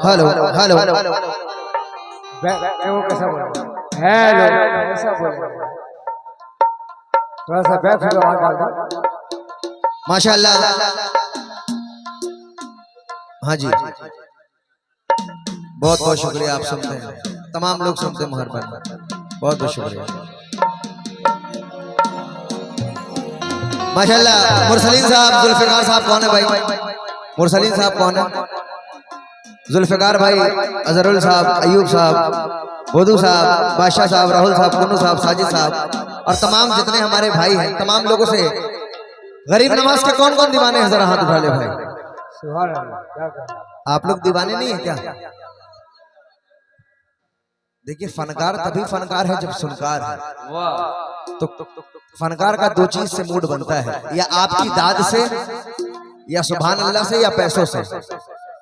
Hello hello वो कैसा बोल हेलो कैसा बोल थोड़ा सा बैक से आवाज डाल दो। माशाल्लाह। हाँ जी, बहुत बहुत शुक्रिया। आप सुनते हैं, तमाम लोग सुनते हैं मोहब्बत, बहुत बहुत शुक्रिया। माशाल्लाह। मुरसलीन साहब, जुल्फिकार साहब कौन है भाई? मुरसलीन साहब कौन है? जुल्फिकार भाई, अजहरुल साहब, अयूब साहब, वदू साहब, बादशाह साहब, राहुल साहब, कुन्नू साहब, साजिद साहब और तमाम जितने हमारे भाई हैं, तमाम लोगों से गरीब नवाज के कौन कौन दीवाने हैं, जरा हाथ उठा ले भाई। आप लोग दीवाने नहीं है क्या? देखिए, फनकार तभी फनकार है जब सुनकार है। तो फनकार का दो चीज से मूड बनता है, या आपकी दाद से, या सुभान अल्लाह से, या पैसों से।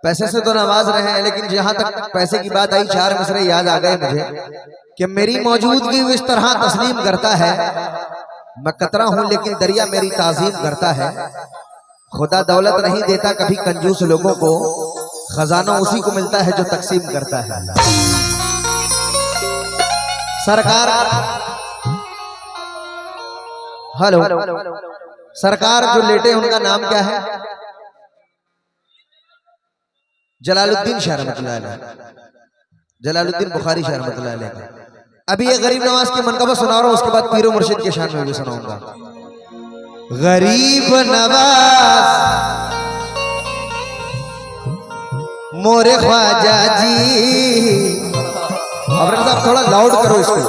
पैसे से तो नवाज रहे हैं, लेकिन जहां तक पैसे की बात आई, चार मिसरे याद आ गए मुझे कि मेरी मौजूदगी इस तरह तस्लीम करता है, मैं कतरा हूं लेकिन दरिया मेरी ताजीम करता है। खुदा दौलत नहीं देता कभी कंजूस लोगों को, खजाना उसी को मिलता है जो तकसीम करता है। सरकार, हेलो, सरकार जो लेटे उनका नाम क्या है? जलालुद्दीन शाह रहमतुल्लाह अलैह, जलालुद्दीन बुखारी शाह रहमतुल्लाह अलैह। अभी ये गरीब नवाज की मनकबत सुना रहा हूं, उसके बाद पीरो मुर्शिद के शान में भी सुनाऊंगा। गरीब नवाज मोरे ख्वाजा जी। और साहब थोड़ा लाउड करो इसको।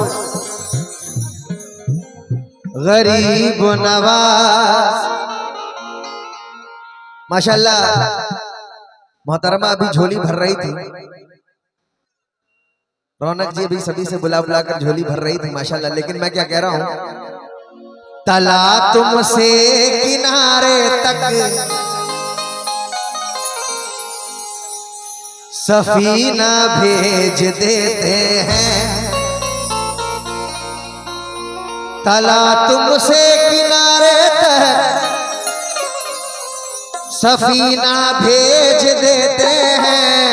गरीब नवाज। माशाल्लाह। मोहतरमा अभी झोली भर रही थी, रौनक जी अभी सभी से बुला बुला कर झोली भर रही थी माशाल्लाह। लेकिन मैं क्या कह रहा हूं, तला तुमसे किनारे तक सफीना भेज देते हैं, तला तुमसे किनारे तक सफीना भेज देते हैं,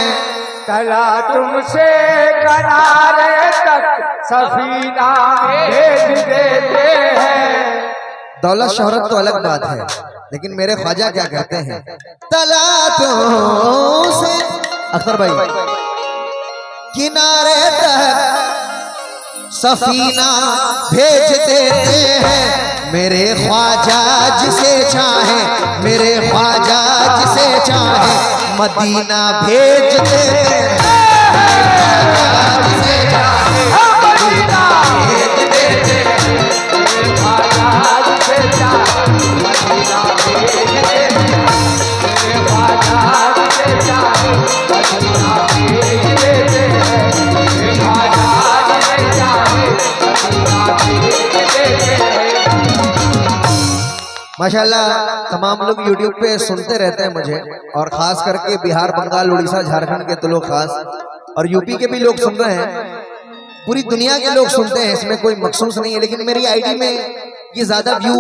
तला तुमसे किनारे तक सफीना भेज देते हैं। दौलत शोहरत तो अलग बात है, लेकिन मेरे ख्वाजा क्या कहते हैं, तला तुमसे, अख्तर भाई, किनारे तक सफीना भेज देते हैं। मेरे ख्वाजा जिसे चाहे, मेरे ख्वाजा जिसे चाहे मदीना भेज देते हैं। जिसे चाहे मदीना भेज देते हैं। मेरे ख्वाजा जिसे चाहे मदीना भेज देते हैं। मेरे ख्वाजा जिसे चाहे मदीना भेज देते हैं। मेरे ख्वाजा जिसे चाहे मदीना भेज देते हैं। माशाल्लाह। तमाम लोग YouTube पे सुनते रहते हैं मुझे, और खास करके बिहार, बंगाल, उड़ीसा, झारखंड के तो लोग खास, और यूपी के भी लोग सुन रहे हैं। पूरी दुनिया के लोग सुनते हैं, इसमें कोई मखसूस नहीं है। लेकिन मेरी आईडी में ये ज्यादा व्यू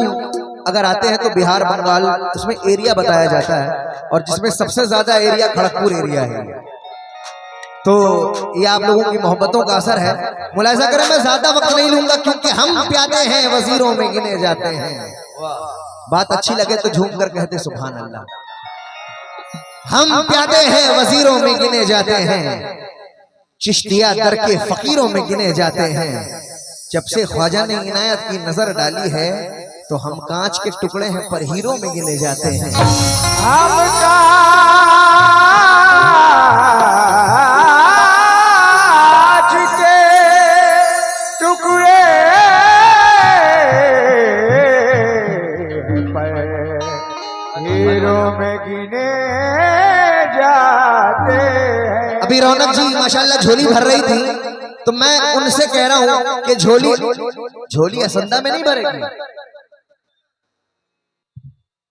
अगर आते हैं तो बिहार बंगाल उसमें एरिया बताया जाता है, और जिसमें सबसे ज्यादा एरिया खड़गपुर एरिया है। तो ये आप लोगों की मोहब्बतों का असर है। मुलाहिजा करें, मैं ज्यादा वक्त नहीं लूंगा क्योंकि हम प्यादे हैं वजीरों में गिने जाते हैं। बात अच्छी लगे तो झूम कर कहते सुभान अल्लाह। हम प्यादे हैं वजीरों में गिने जाते हैं, चिश्तिया दर के फकीरों में गिने जाते हैं। जब से ख्वाजा ने इनायत की नजर डाली है तो हम कांच के टुकड़े हैं पर हीरो में गिने जाते हैं। हम कांच के टुकड़े पर हीरो में गिने जाते हैं। अभी रौनक जी माशाल्लाह झोली भर रही थी, तो मैं उनसे कह रहा हूं कि झोली असंदा में नहीं भरेगी,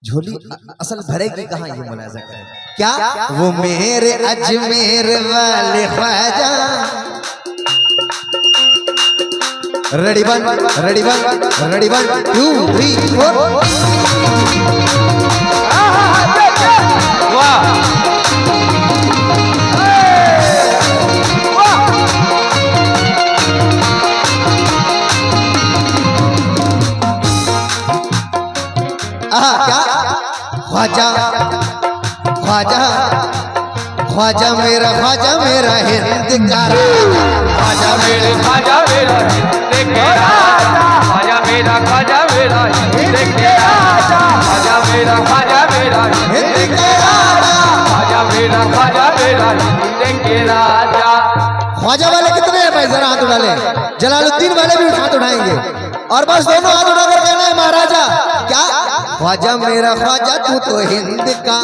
झोली असल भरेगी कहाँ, ये मुलाजा करें। क्या वो मेरे अजमेर वाले ख्वाजा, रेडी वन 2 3 4। वाह क्या ख्वाजा ख्वाजा ख्वाजा मेरा हिंद का राजा, ख्वाजा मेरा हिंद के राजा, ख्वाजा मेरा हिंद के राजा, ख्वाजा मेरा हिंद के राजा। हिंद के राजा। ख्वाजा वाले कितने हैं भाई, जरा हाथ उठा ले। जलालुद्दीन वाले भी हाथ उठाएंगे, और बस दोनों हाथ उठाकर कहना है महाराजा। क्या ख्वाजा मेरा ख्वाजा तू तो हिंद का,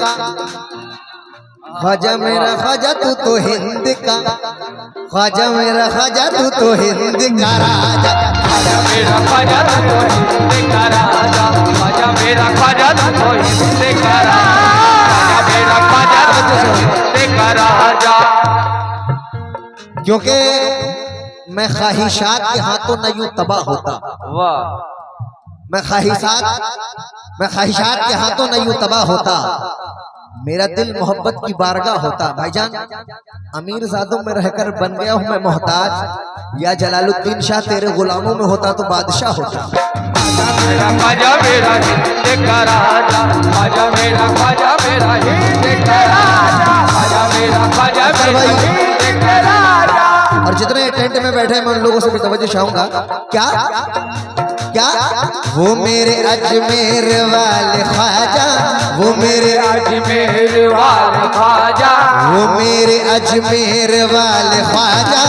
ख्वाजा मेरा ख्वाजा तू तो हिंद का, ख्वाजा मेरा ख्वाजा तू तो हिंद का राजा, ख्वाजा मेरा ख्वाजा तू तो हिंद का राजा, ख्वाजा मेरा ख्वाजा तू तो हिंद का राजा, ख्वाजा मेरा ख्वाजा तू तो हिंद का राजा। क्योंकि मैं ख्वाहिशात के हाथों न यूं तबाह होता, मैं ख्वाहिशात के हाथों न यूं तबाह होता, मेरा दिल मोहब्बत की बारगाह होता। भाईजान, अमीर ज़ादों में रहकर बन गया हूं मैं मोहताज, या जलालुद्दीन शाह तेरे गुलामों में होता तो बादशाह होता। ख्वाजा मेरा हिंद का राजा, ख्वाजा मेरा हिंद का राजा, ख्वाजा मेरा हिंद का राजा। और जितने टेंट में बैठे मैं उन लोगों से भी तवज्जो चाहूंगा। क्या क्या वो मेरे अजमेर वाले ख्वाजा, वो मेरे अजमेर वाले ख्वाजा, वो मेरे अजमेर वाले ख्वाजा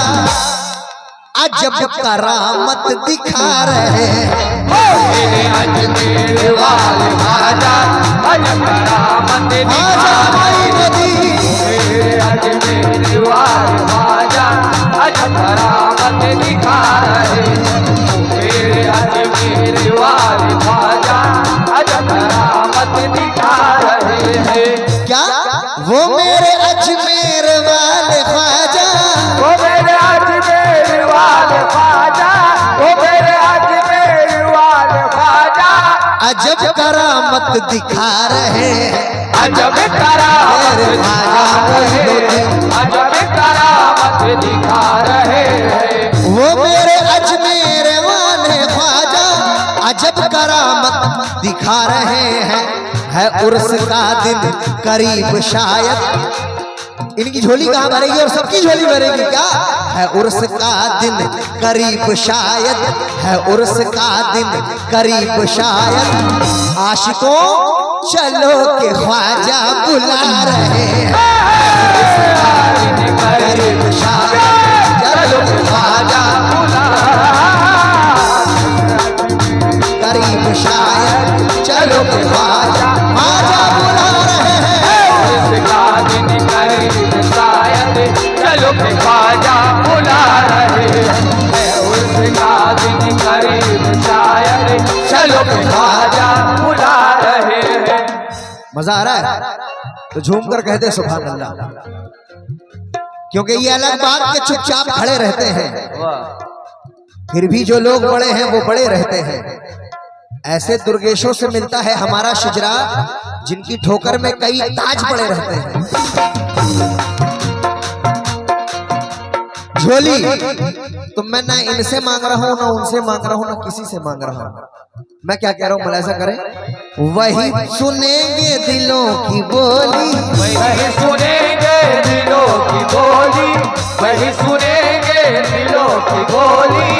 अजब करामत दिखा रहे हैं। मेरे अजमेर वाले ख्वाजा अजब करामत दिखा रहे हैं। मेरे अजमेर वाले ख्वाजा अजब करामत दिखा रहे हैं। मेरे अजमेर वाले ख्वाजा अजब करामत दिखा रहे हैं। क्या वो मेरे अजमेर वाले ख्वाजा, वो मेरे अजमेर वाले ख्वाजा, वो मेरे अजमेर वाले ख्वाजा अजब करामत दिखा रहे हैं। अजब करामत दिखा रहे हैं, अजब करामत दिखा रहे हैं। वो मेरे अजमेर वाले ख्वाजा अजब करामत दिखा रहे हैं। है उर्स का दिन करीब शायद, इनकी झोली कहाँ भरेगी और सबकी झोली भरेगी। क्या है उर्स का दिन करीब शायद, है उर्स का दिन करीब शायद। आशिकों चलो के ख्वाजा बुला रहे हैं। करीब शायद चलो के ख्वाजा करीब शायद चलो के ख्वाजा बुला रहे हैं। उसका दिन करीब शायद चलो के ख्वाजा बुला रहे हैं। उसका दिन करीब शायद चलो के ख्वाजा बुला रहे हैं। मजा आ रहा है तो झूम कर कहते सुभान अल्लाह, क्योंकि ये अलग बात के चुपचाप खड़े रहते हैं, फिर भी जो लोग बड़े हैं वो बड़े रहते हैं। ऐसे दुर्गेशों से मिलता है हमारा शिजरा, जिनकी ठोकर में कई ताज पड़े रहते हैं। झोली तो मैं ना इनसे मांग रहा हूं, ना उनसे मांग रहा हूं, ना किसी से मांग रहा हूं। मैं क्या कह रहा हूं, मुलाहिजा करें। वही सुनेंगे दिलों की बोली, वही सुनेंगे दिलों की बोली, वही सुनेंगे दिलों की बोली।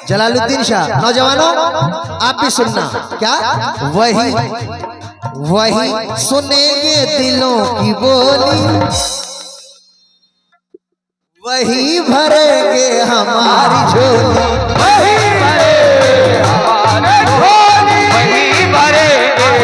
जलालुद्दीन शाह, नौजवानों आप भी सुनना, क्या वही सुनेंगे दिलों की बोली, वही भरेंगे हमारी झोली, वही भरेंगे हमारी झोली, वही भरेंगे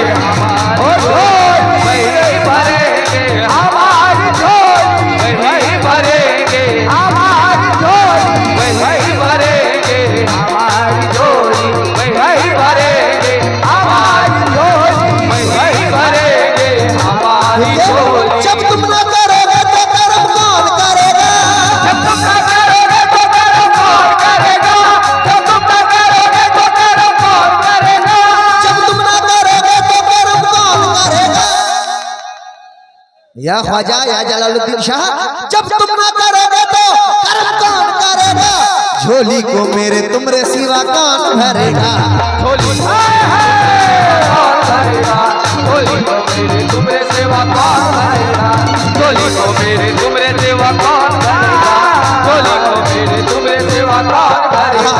हमारी झोली, वही भरेंगे हमारी झोली, वही भरेंगे हमारी झोली, वही भरेंगे हमारी झोली, वही भरेंगे हमारी झोली। जब तुम ना करोगे तो कर्म कौन करेगा, जब तुम ना करोगे तो कर्म कौन करेगा, जब तुम ना करोगे तो कर्म कौन करेगा, जब तुम ना करोगे तो कर्म कौन करेगा। या ख्वाजा या जलालुद्दीन शाह, जब तुम ना करोगे तो कर्म कौन करेगा, झोली को मेरे तुमरे सिवा कौन भरेगा। झोली कौन भरेगा, झोली को मेरे तुमरे सेवा कौन भरेगा, झोली को मेरे तुमरे सेवा कौन भरेगा, झोली को मेरे तुमरे सेवा कौन भरेगा।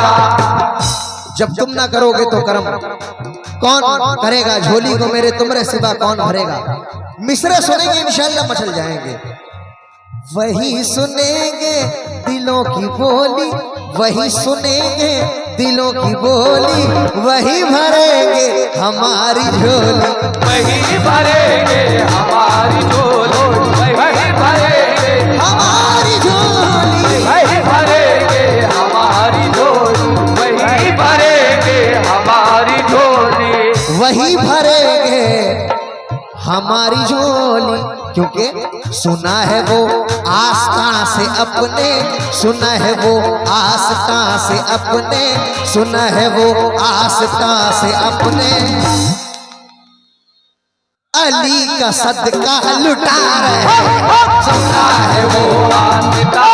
जब तुम ना करोगे तो कर्म कौन करेगा, झोली को मेरे तुमरे सिवा कौन भरेगा। मिसरे सुनेंगे इंशाअल्लाह मचल जाएंगे। वही सुनेंगे दिलों की बोली, वही सुनेंगे दिलों की बोली, वही भरेंगे हमारी झोली, वही भरेंगे हमारी झोली, वही भरेंगे हमारी झोली, वही भरेंगे हमारी झोली, वही भरेंगे हमारी झोली, वही भरेंगे हमारी झोली। क्योंकि सुना है वो आस्था से अपने, सुना है वो आस्था से अपने, सुना है वो आस्था से अपने, अली का सदका लुटा रहे, सुना है वो आस्था